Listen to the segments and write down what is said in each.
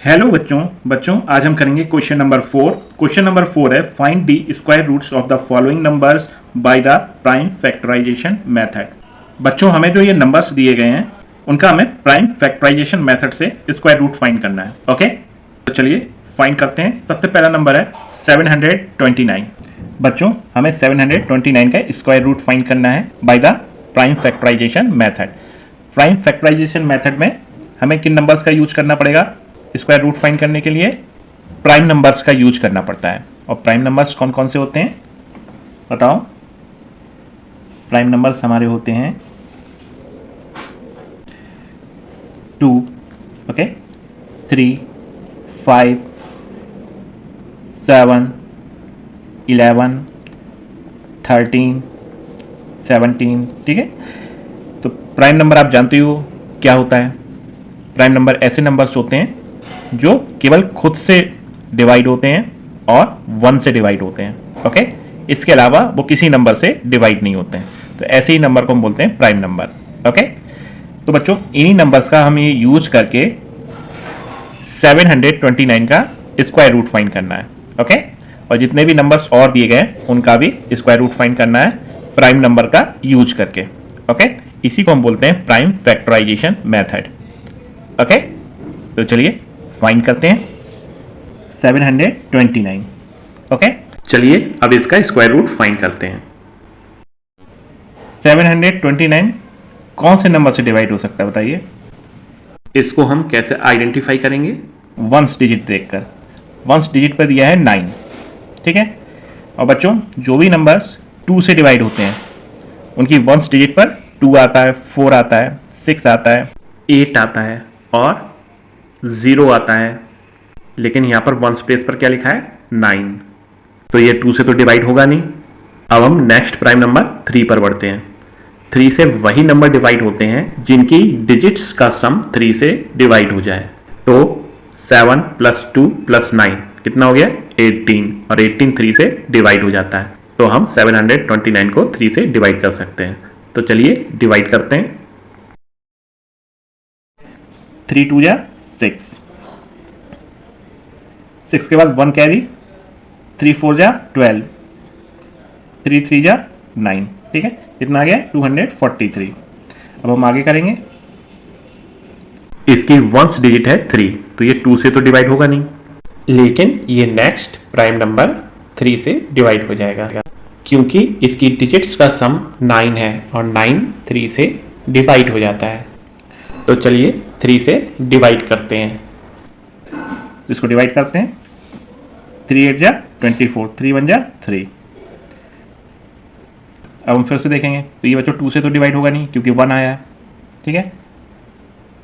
Hello बच्चों आज हम करेंगे क्वेश्चन नंबर 4। क्वेश्चन नंबर 4 है find the square roots of the following numbers by the prime factorisation method. बच्चों हमें जो ये नंबर्स दिए गए हैं उनका हमें प्राइम फैक्टराइजेशन मेथड से स्क्वायर रूट फाइंड करना है। ओके, तो चलिए फाइंड करते हैं। सबसे पहला नंबर है 729। बच्चों हमें 729 का स्क्वायर रूट फाइंड करना है by the prime factorisation method. Prime factorisation method में हमें किन नंबर्स का यूज करना पड़ेगा? स्क्वायर रूट फाइंड करने के लिए प्राइम नंबर्स का यूज करना पड़ता है। और प्राइम नंबर्स कौन कौन से होते हैं बताओ? प्राइम नंबर्स हमारे होते हैं 2, ओके, 3, 5, 7, 11, 13, 17। ठीक है, तो प्राइम नंबर आप जानते हो क्या होता है। प्राइम नंबर ऐसे नंबर्स होते हैं जो केवल खुद से डिवाइड होते हैं और 1 से डिवाइड होते हैं। ओके, इसके अलावा वो किसी नंबर से डिवाइड नहीं होते हैं, तो ऐसे ही नंबर को हम बोलते हैं प्राइम नंबर। ओके, तो बच्चों इन्हीं नंबर्स का हमें यूज करके 729 का स्क्वायर रूट फाइंड करना है। ओके, और जितने भी नंबर्स और दिए गए उनका भी स्क्वायर रूट फाइंड करना है प्राइम नंबर का यूज करके। ओके, इसी को हम बोलते हैं प्राइम फैक्टराइजेशन मेथड। ओके, तो चलिए फाइंड करते हैं 729। ओके, चलिए अब इसका स्क्वायर रूट फाइंड करते हैं। 729 कौन से नंबर से डिवाइड हो सकता है बताइए? इसको हम कैसे आइडेंटिफाई करेंगे? वंस डिजिट देखकर। वंस डिजिट पर दिया है 9। ठीक है, और बच्चों जो भी नंबर्स 2 से डिवाइड होते हैं उनकी वंस डिजिट पर 2 आता है, 4 आता है, 6 आता है, 8 आता है और 0 आता है। लेकिन यहां पर वंस प्लेस पर क्या लिखा है? 9। तो ये 2 से तो डिवाइड होगा नहीं। अब हम नेक्स्ट प्राइम नंबर 3 पर बढ़ते हैं। 3 से वही नंबर डिवाइड होते हैं जिनकी डिजिट्स का सम 3 से डिवाइड हो जाए। तो 7 + 2 + 9 कितना हो गया? 18, और 18 3 से डिवाइड हो जाता है। तो हम 729 को 3 से डिवाइड कर सकते हैं। तो चलिए डिवाइड करते हैं। 3 2 जा 6, 6 के बाद 1 कैरी, 3 4 जा 12, 3 3 जा 9। ठीक है, कितना आ गया? 243। अब हम आगे करेंगे। इसकी वंस डिजिट है 3, तो ये 2 से तो डिवाइड होगा नहीं, लेकिन ये नेक्स्ट प्राइम नंबर 3 से डिवाइड हो जाएगा क्योंकि इसकी डिजिट्स का सम 9 है और 9 3 से डिवाइड हो जाता है। तो चलिए 3 से डिवाइड करते हैं। इसको डिवाइड करते हैं। 3 8 जा 24, 3 1 जा 3। अब हम फिर से देखेंगे तो ये बच्चों 2 से तो डिवाइड होगा नहीं क्योंकि 1 आया है। ठीक है,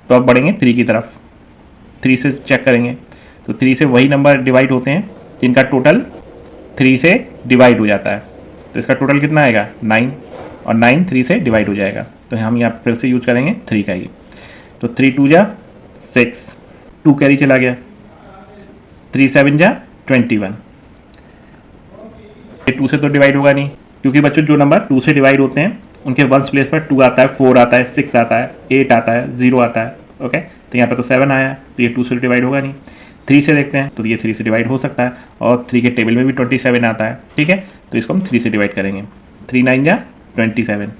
तो अब बढ़ेंगे 3 की तरफ। 3 से चेक करेंगे तो 3 से वही नंबर डिवाइड होते हैं जिनका टोटल 3 से डिवाइड हो जाता है। तो इसका टोटल कितना आएगा? 9, और 9 3 से डिवाइड हो जाएगा। तो हम यहाँ फिर से यूज करेंगे 3 का ही। तो 3 2 जा 6, 2 कैरी चला गया, 3 7 जा 21। ये 2 से तो डिवाइड होगा नहीं क्योंकि बच्चों जो नंबर 2 से डिवाइड होते हैं उनके वंस प्लेस पर 2 आता है, 4 आता है, 6 आता है, 8 आता है, 0 आता है। ओके, तो यहाँ पे तो 7 आया, तो ये 2 से डिवाइड होगा नहीं। 3 से देखते हैं तो ये 3 से डिवाइड हो सकता है और 3 के टेबल में भी 27 आता है। ठीक है, तो इसको हम 3 से डिवाइड करेंगे। 3 9 जा 27।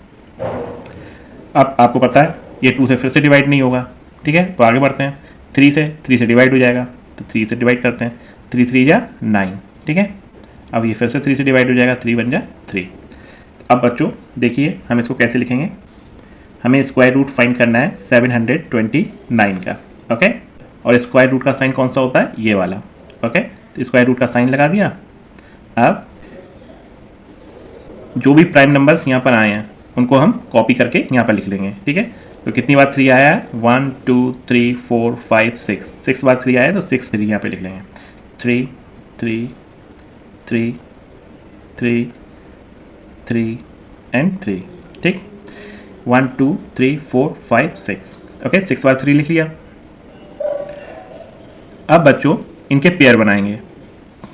अब आपको पता है ये 2 से फिर से डिवाइड नहीं होगा। ठीक है, तो आगे बढ़ते हैं। 3 से डिवाइड हो जाएगा, तो 3 से डिवाइड करते हैं। 3 3 जा 9। ठीक है, अब ये फिर से 3 से डिवाइड हो जाएगा, 3 1 जा 3। अब बच्चों देखिए हम इसको कैसे लिखेंगे। हमें स्क्वायर रूट फाइंड करना है 729 का। ओके, और स्क्वायर रूट का साइन कौन सा होता है? ये वाला। ओके, तो स्क्वायर रूट का साइन लगा दिया। अब जो भी प्राइम नंबर्स यहाँ पर आए हैं उनको हम कॉपी करके यहाँ पर लिख लेंगे। ठीक है, तो कितनी बार 3 आया है? 1 2 3 4 5 6, 6 बार 3 आया है तो 6 3 यहाँ पे लिख लेंगे। 3 3 3 3 3 एंड 3। ठीक, 1 2 3 4 5 6। ओके, 6 बार 3 लिख लिया। अब बच्चों इनके पेयर बनाएंगे।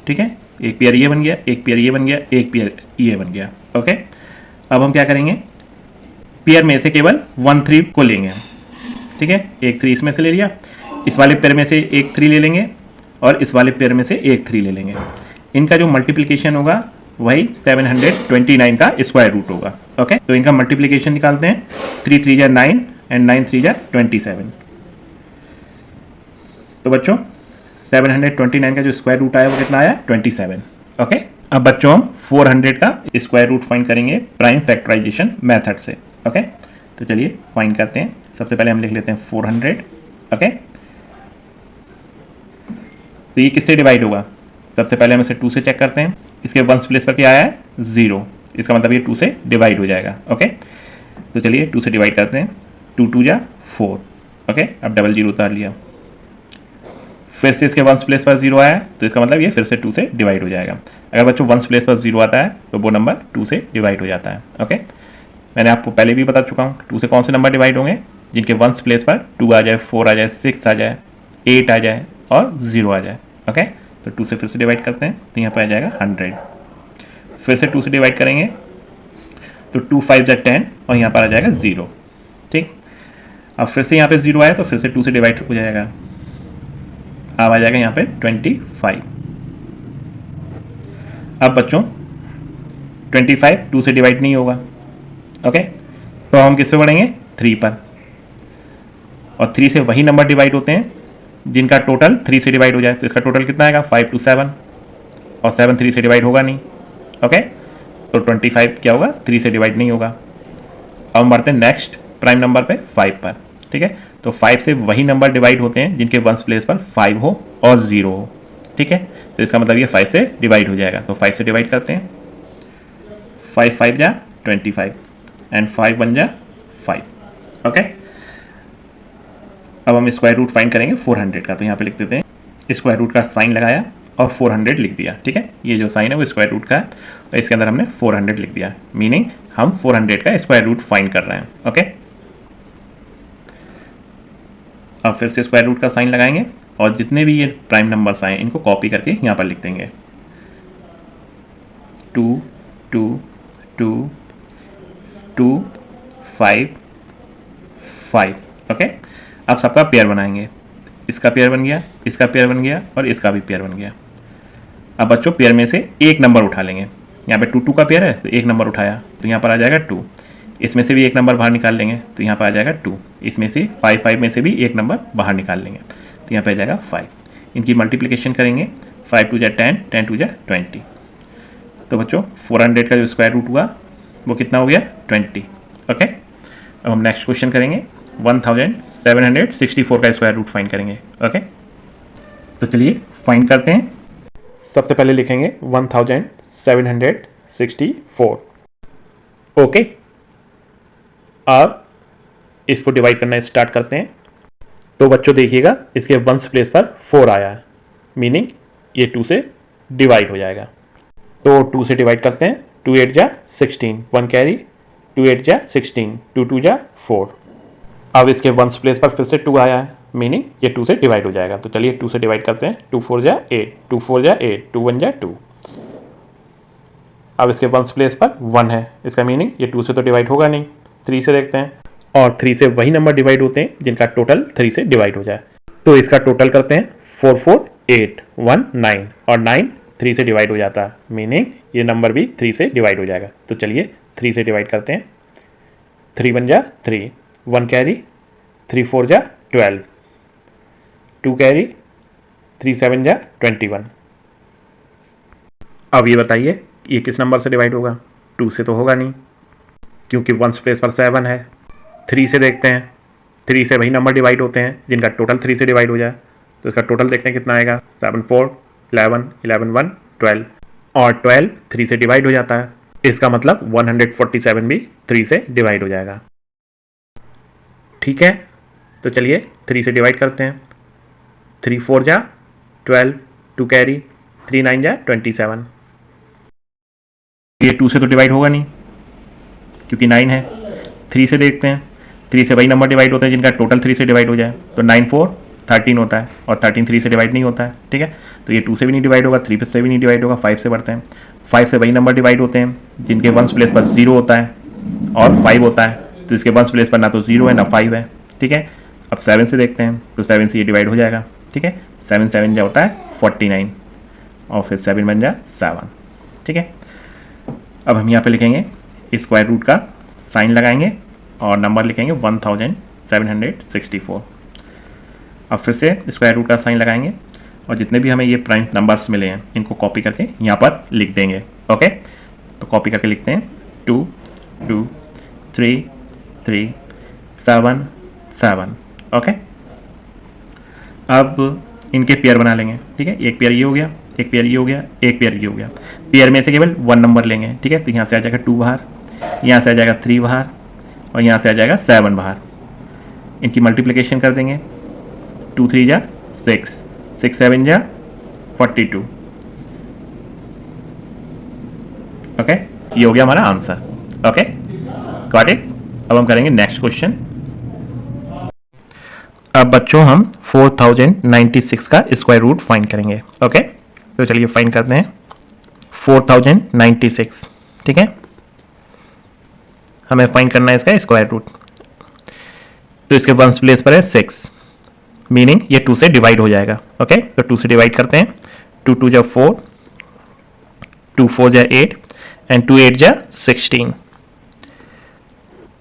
ठीक है, एक पेयर ये बन गया, एक पेयर ये बन गया, एक पेयर ये बन गया। ओके, अब हम क्या करेंगे? पेयर में से केवल 1 3 को लेंगे। ठीक है, एक 3 इसमें से ले लिया, इस वाले पेयर में से एक 3 ले लेंगे और इस वाले पेयर में से एक 3 ले लेंगे। इनका जो मल्टीप्लिकेशन होगा वही 729 का स्क्वायर रूट होगा। ओके, तो इनका मल्टीप्लिकेशन निकालते हैं। 3 3 जा 9 एंड 9 3 जा 27। तो बच्चों 729 का जो स्क्वायर रूट आया वो कितना आया? 27। ओके, अब बच्चों हम 400 का स्क्वायर रूट फाइंड करेंगे प्राइम फैक्टराइजेशन मेथड से। ओके, तो चलिए फाइंड करते हैं। सबसे पहले हम लिख लेते हैं 400। ओके, तो ये किससे डिवाइड होगा? सबसे पहले हम इसे 2 से चेक करते हैं। इसके वंस प्लेस पर क्या आया है? 0। इसका मतलब ये 2 से डिवाइड हो जाएगा। ओके, तो चलिए 2 से डिवाइड करते हैं। 2 2 जा 4। ओके, अब डबल 0 उतार लिया। फिर से इसके वंस प्लेस पर 0 आया, तो इसका मतलब ये फिर से 2 से डिवाइड हो जाएगा। अगर बच्चों वंस प्लेस पर 0 आता है तो वो नंबर 2 से डिवाइड हो जाता है। ओके, मैंने आपको पहले भी बता चुका हूँ 2 से कौन से नंबर डिवाइड होंगे? जिनके वंस प्लेस पर 2 आ जाए, 4 आ जाए, 6 आ जाए, 8 आ जाए और 0 आ जाए। ओके, तो 2 से फिर से डिवाइड करते हैं तो यहाँ पर आ जाएगा 100। फिर से 2 से डिवाइड करेंगे तो 2 5 जा 10 और यहाँ पर आ जाएगा 0। ठीक, अब फिर से यहाँ पे 0 आया तो फिर से 2 से डिवाइड हो जाएगा। अब आ जाएगा यहाँ पे 25। अब बच्चों 25 2 से डिवाइड नहीं होगा। ओके, तो हम किस पे बढ़ेंगे? 3 पर। और 3 से वही नंबर डिवाइड होते हैं जिनका टोटल 3 से डिवाइड हो जाए। तो इसका टोटल कितना आएगा? 5 2 7 और 7 3 से डिवाइड होगा नहीं। ओके, तो 25 क्या होगा? 3 से डिवाइड नहीं होगा। अब हम बढ़ते हैं नेक्स्ट प्राइम नंबर पे 5 पर। ठीक है, तो 5 से वही नंबर डिवाइड होते हैं जिनके वंस प्लेस पर 5 हो और 0 हो। ठीक है, तो इसका मतलब ये 5 से डिवाइड हो जाएगा। तो 5 से डिवाइड करते हैं। 5 5 जा 25 एंड 5 1 जा 5। ओके, अब हम स्क्वायर रूट फाइंड करेंगे 400 का। तो यहाँ पे लिख देते हैं, स्क्वायर रूट का साइन लगाया और 400 लिख दिया। ठीक है, ये जो साइन है वो स्क्वायर रूट का है और इसके अंदर हमने 400 लिख दिया, मीनिंग हम 400 का स्क्वायर रूट फाइंड कर रहे हैं। ओके, अब फिर से स्क्वायर रूट का साइन लगाएंगे और जितने भी ये प्राइम नंबर्स आए इनको कॉपी करके यहाँ पर लिख देंगे। 2 2 2 2 5 5। ओके, अब सबका पेयर बनाएंगे। इसका पेयर बन गया, इसका पेयर बन गया और इसका भी पेयर बन गया। अब बच्चों पेयर में से एक नंबर उठा लेंगे। यहाँ पे 2 2 का पेयर है तो एक नंबर उठाया तो यहाँ पर आ जाएगा 2। इसमें से भी एक नंबर बाहर निकाल लेंगे तो यहाँ पर आ जाएगा 2। इसमें से 5 5 में से भी एक नंबर बाहर निकाल लेंगे तो यहाँ पर आ जाएगा 5। इनकी मल्टीप्लिकेशन करेंगे। 5 2 जा 10 10 2 जा 20। तो बच्चों 400 का जो स्क्वायर रूट हुआ वो कितना हो गया? 20। ओके, अब हम नेक्स्ट क्वेश्चन करेंगे। 1764 का स्क्वायर रूट फाइंड करेंगे। ओके, तो चलिए फाइंड करते हैं। सबसे पहले लिखेंगे 1764। ओके, अब इसको डिवाइड करना स्टार्ट करते हैं। तो बच्चों देखिएगा इसके वंस प्लेस पर 4 आया है, मीनिंग ये 2 से डिवाइड हो जाएगा। तो 2 से डिवाइड करते हैं। 2 8 जा 16, 1 कैरी, 2 8 जा 16, 2 2 जा 4। अब इसके वंस प्लेस पर फिर से 2 आया है, मीनिंग ये 2 से डिवाइड हो जाएगा। तो चलिए 2 से डिवाइड करते हैं। 2 4 जा 8, 2 4 जा 8, 2 1 जा 2। अब इसके वंस प्लेस पर 1 है, इसका मीनिंग ये 2 से तो डिवाइड होगा नहीं। 3 से देखते हैं और 3 से वही नंबर डिवाइड होते हैं जिनका टोटल 3 से डिवाइड हो जाए। तो इसका टोटल करते हैं। 4 4 8 1 9 और 9 3 से डिवाइड हो जाता है, मीनिंग ये नंबर भी 3 से डिवाइड हो जाएगा। तो चलिए 3 से डिवाइड करते हैं। 3 1 जा 3, 1 कैरी, 3 4 जा 12, 2 कैरी, 3 7 जा 21। अब ये बताइए ये किस नंबर से डिवाइड होगा? 2 से तो होगा नहीं क्योंकि वंस प्लेस पर 7 है। 3 से देखते हैं। 3 से वही नंबर डिवाइड होते हैं जिनका टोटल 3 से डिवाइड हो जाए। तो इसका टोटल देखते हैं कितना आएगा। 7 4 11 11 1 12 और 12 3 से डिवाइड हो जाता है। इसका मतलब 147 भी 3 से डिवाइड हो जाएगा। ठीक है, तो चलिए 3 से डिवाइड करते हैं। 3 4 जा 12, 2 कैरी, 3 9 जा 27। ये 2 से तो डिवाइड होगा नहीं क्योंकि 9 है। 3 से देखते हैं। 3 से वही नंबर डिवाइड होते हैं जिनका टोटल 3 से डिवाइड हो जाए। तो 9 4 13 होता है और 13 3 से डिवाइड नहीं होता है। ठीक है, तो ये 2 से भी नहीं डिवाइड होगा, 3 से भी नहीं डिवाइड होगा। 5 से बढ़ते हैं। 5 से वही नंबर डिवाइड होते हैं जिनके वंस प्लेस पर 0 होता है और 5 होता है। तो इसके वंस प्लेस पर ना तो 0 है ना 5 है। ठीक है, अब 7 से देखते हैं, तो 7 से ये डिवाइड हो जाएगा, ठीक है। 7 7 जो होता है 49 और फिर 7 बन जाए 7, ठीक है। अब हम यहाँ पे लिखेंगे स्क्वायर रूट का साइन लगाएंगे और नंबर लिखेंगे 1764। अब फिर से स्क्वायर रूट का साइन लगाएंगे और जितने भी हमें ये प्राइम नंबर्स मिले हैं इनको कॉपी करके यहाँ पर लिख देंगे, ओके। तो कॉपी करके लिखते हैं 2 2 3 3 7 7, ओके। अब इनके पेयर बना लेंगे, ठीक है। एक पेयर ये हो गया, एक पेयर ये हो गया, एक पेयर ये हो गया। पेयर में से केवल 1 नंबर लेंगे, ठीक है। तो यहाँ से आ जाएगा 2 बाहर, यहाँ से आ जाएगा 3 बाहर और यहाँ से आ जाएगा 7 बाहर। इनकी मल्टीप्लिकेशन कर देंगे, 2 3 जा 6, 6 7 जा 42, ओके। ये हो गया हमारा आंसर, ओके, गॉट इट। अब हम करेंगे नेक्स्ट क्वेश्चन। अब बच्चों हम 4096 का स्क्वायर रूट फाइंड करेंगे, ओके। तो चलिए फाइंड करते हैं 4096, ठीक है। हमें फाइंड करना है इसका स्क्वायर रूट। तो इसके वंस प्लेस पर है 6, मीनिंग ये 2 से डिवाइड हो जाएगा, ओके। तो 2 से डिवाइड करते हैं, 2 2 जा 4, 2 4 जा 8 एंड 2 8 जा 16।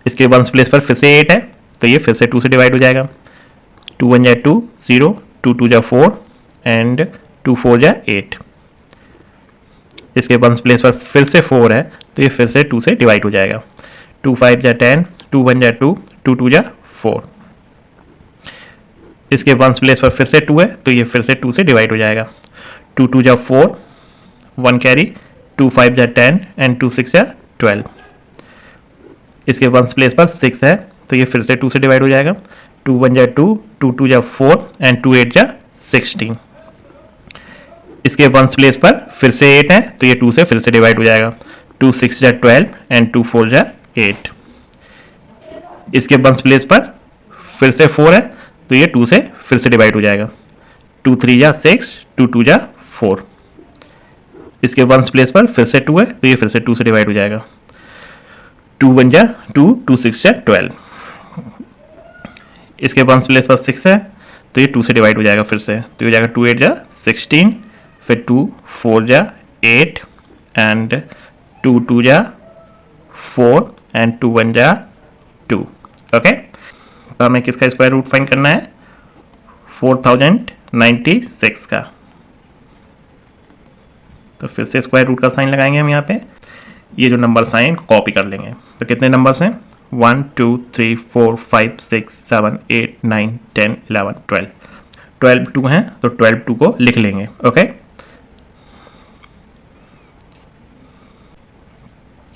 इसके वंस प्लेस पर फिर से 8 है, तो ये फिर से 2 से डिवाइड हो जाएगा। 2 1 जा 2 0, 2 2 जा 4 एंड 2 4 जा 8। इसके वंस प्लेस पर फिर से 4 है, तो ये फिर से 2 से डिवाइड हो जाएगा। 2 5 जा 10, 2 1 जा 2, 2 2 जा 4। इसके वंस प्लेस पर फिर से 2 है, तो ये फिर से 2 से डिवाइड हो जाएगा। 2 2 जा 4, 1 कैरी, 2 5 जा 10 एंड 2 6 जा 12। इसके वंस प्लेस पर 6 है, तो ये फिर से 2 से डिवाइड हो जाएगा। 2 1 जा 2, 2 2 जा 4 एंड 2 8 जा 16। इसके वंस प्लेस पर फिर से 8 है, तो ये 2 से फिर से डिवाइड हो जाएगा। 2 6 जा 12 एंड 2 4 जा 8। इसके वंस प्लेस पर फिर से 4 है, तो ये 2 से फिर से डिवाइड हो जाएगा। 2 3 जा 6, 2 2 जा 4। इसके वंस प्लेस पर फिर से 2 है, तो ये फिर से 2 से डिवाइड हो जाएगा। 2 1 जा 2, 2 6 जा 12। इसके वंस प्लेस पर 6 है, तो ये 2 से डिवाइड हो जाएगा फिर से, तो ये हो जाएगा 2 8 जा 16, फिर 2 4 जा 8 एंड 2 2 जा 4 एंड 2 1 जा 2, ओके। तो हमें किसका स्क्वायर रूट फाइंड करना है? 4096 का। तो फिर से स्क्वायर रूट का साइन लगाएंगे हम यहाँ पे। ये जो नंबर साइन कॉपी कर लेंगे। तो कितने नंबर्स हैं? 1 2 3 4 5 6 7 8 9 10 11 12। 12 2 हैं, तो 12 2 को लिख लेंगे, ओके।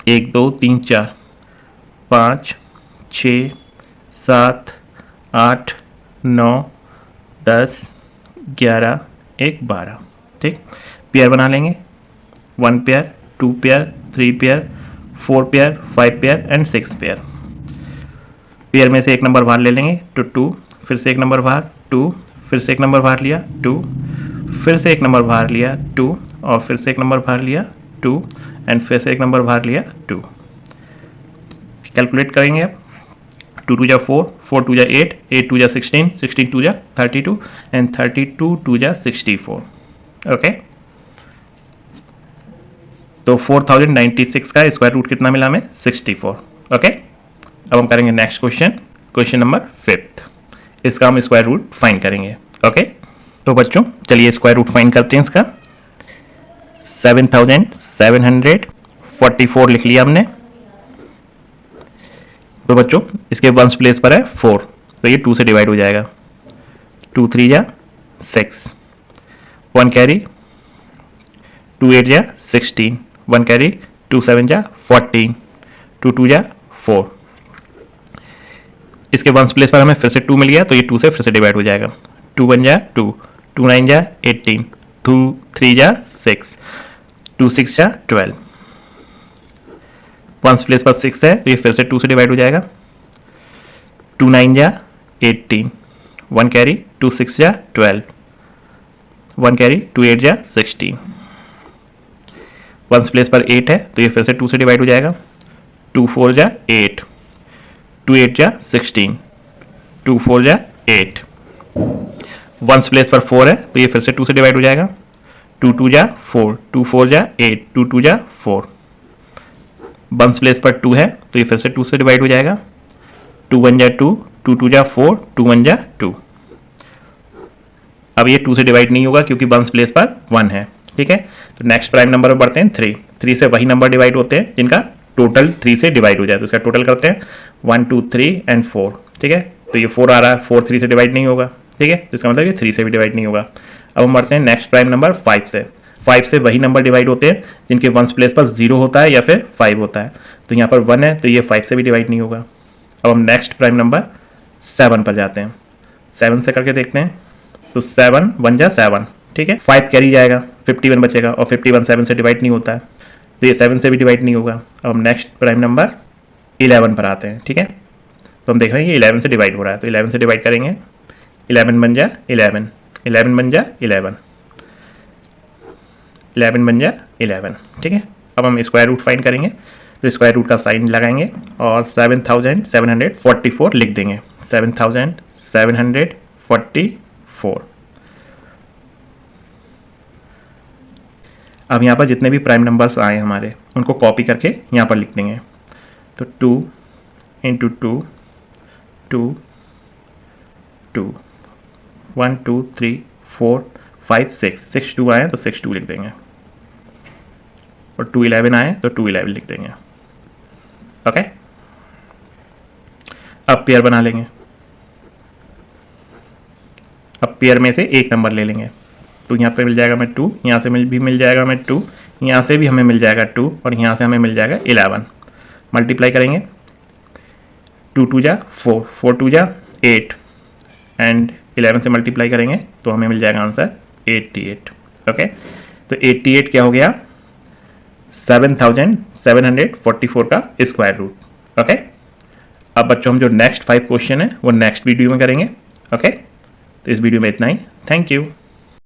1 2 3 4 5 6 7 8 9 10 11 1 12, ठीक। पेयर बना लेंगे, 1 pair 2 pair 3 pair 4 pair 5 pair and 6 pair. Pair में से एक नंबर बाहर ले लेंगे, तो 2, फिर से एक नंबर बाहर 2, फिर से एक नंबर बाहर लिया 2, फिर से एक नंबर बाहर लिया 2 और फिर से एक नंबर बाहर लिया 2 एंड फिर से एक नंबर बाहर लिया 2। कैलकुलेट करेंगे अब। 2 2 जा 4, 4 2 जा 8, 8 2 जा 16, 16 2 जा 32 एंड 32 2 जा 64, ओके। तो 4096 का स्क्वायर रूट कितना मिला हमें? 64, ओके। अब हम करेंगे नेक्स्ट क्वेश्चन, क्वेश्चन नंबर 5। इसका हम स्क्वायर रूट फाइंड करेंगे, ओके। तो बच्चों चलिए स्क्वायर रूट फाइंड करते हैं इसका। 7744 लिख लिया हमने। तो बच्चों इसके वंस प्लेस पर है 4, तो ये 2 से डिवाइड हो जाएगा। 2 3 जा 6, 1 कैरी, 2 8 जा 16, 1 कैरी, 2 7 जा 14, 2 2 जा 4। इसके वंस प्लेस पर हमें फिर से 2 मिल गया, तो ये 2 से फिर से डिवाइड हो जाएगा। 2 1 जा 2, 2 9 जा 18, 2 3 जा 6, 2 6 जा 12। वंस प्लेस पर 6 है, तो ये फिर से 2 से डिवाइड हो जाएगा। 2 9 जा 18, 1 कैरी, 2 6 जा 12, 1 कैरी, 2 8 जा 16। वंस प्लेस पर 8 है, तो ये फिर से 2 से डिवाइड हो जाएगा। 2 4 जा 8, 2 8 जा 16, 2 4 जा 8। वंस प्लेस पर 4 है तो ये फिर से 2 से डिवाइड हो जाएगा। 2 2 जा 4, 2 4 जा 8, 2 2 जा 4। वंस प्लेस पर 2 है तो ये फिर से 2 से डिवाइड हो जाएगा। 2 1 जा 2, 2 2 जा 4, 2 1 जा 2। अब ये 2 से डिवाइड नहीं होगा क्योंकि वंस प्लेस पर 1 है। ठीक है, तो नेक्स्ट प्राइम नंबर पर बढ़ते हैं 3। 3 से वही नंबर डिवाइड होते हैं जिनका टोटल 3 से डिवाइड हो जाए, तो इसका टोटल करते हैं 1 2 3 एंड 4। ठीक है, तो ये 4 आ रहा है, 4 3 से डिवाइड नहीं होगा। ठीक है, तो इसका मतलब ये 3 से भी डिवाइड नहीं होगा। अब हम बढ़ते हैं नेक्स्ट प्राइम नंबर 5 से। 5 से वही नंबर डिवाइड होते हैं जिनके वंस प्लेस पर 0 होता है या फिर 5 होता है। तो यहाँ पर 1 है तो ये 5 से भी डिवाइड नहीं होगा। अब हम नेक्स्ट प्राइम नंबर 7 पर जाते हैं। 7 से करके देखते हैं, तो 7 1 जा 7। ठीक है, 5 कैरी जाएगा, 51 बचेगा और 51 7 से डिवाइड नहीं होता है, तो ये 7 से भी डिवाइड नहीं होगा। अब हम नेक्स्ट प्राइम नंबर 11 पर आते हैं। ठीक है, तो हम देख रहे हैं ये 11 से डिवाइड हो रहा है, तो 11 से डिवाइड करेंगे। 11 बन जा 11, 11 बन जा 11, 11 बन जा 11। ठीक है, अब हम स्क्वायर रूट फाइंड करेंगे, तो स्क्वायर रूट का साइन लगाएंगे और 7744 लिख देंगे। 7744। अब यहाँ पर जितने भी प्राइम नंबर्स आए हमारे उनको कॉपी करके यहाँ पर लिख देंगे। तो 2 इंटू 2 2 2 1 2 3 4 5 6 6 2 आए तो 6 2 लिख देंगे और 2 11 आए तो 2 11 लिख देंगे। ओके, अब पेयर बना लेंगे। अब पेयर में से एक नंबर ले लेंगे, तो यहाँ पे मिल जाएगा हमें 2, यहाँ से भी मिल जाएगा हमें 2, यहाँ से भी हमें मिल जाएगा 2 और यहाँ से हमें मिल जाएगा 11। मल्टीप्लाई करेंगे, 2 2 जा 4, 4 2 जा 8 एंड 11 से मल्टीप्लाई करेंगे तो हमें मिल जाएगा आंसर 88। ओके, तो 88 क्या हो गया, 7744 का स्क्वायर रूट। ओके, अब बच्चों हम जो नेक्स्ट 5 क्वेश्चन है वो नेक्स्ट वीडियो में करेंगे। ओके, तो इस वीडियो में इतना ही। Thank you.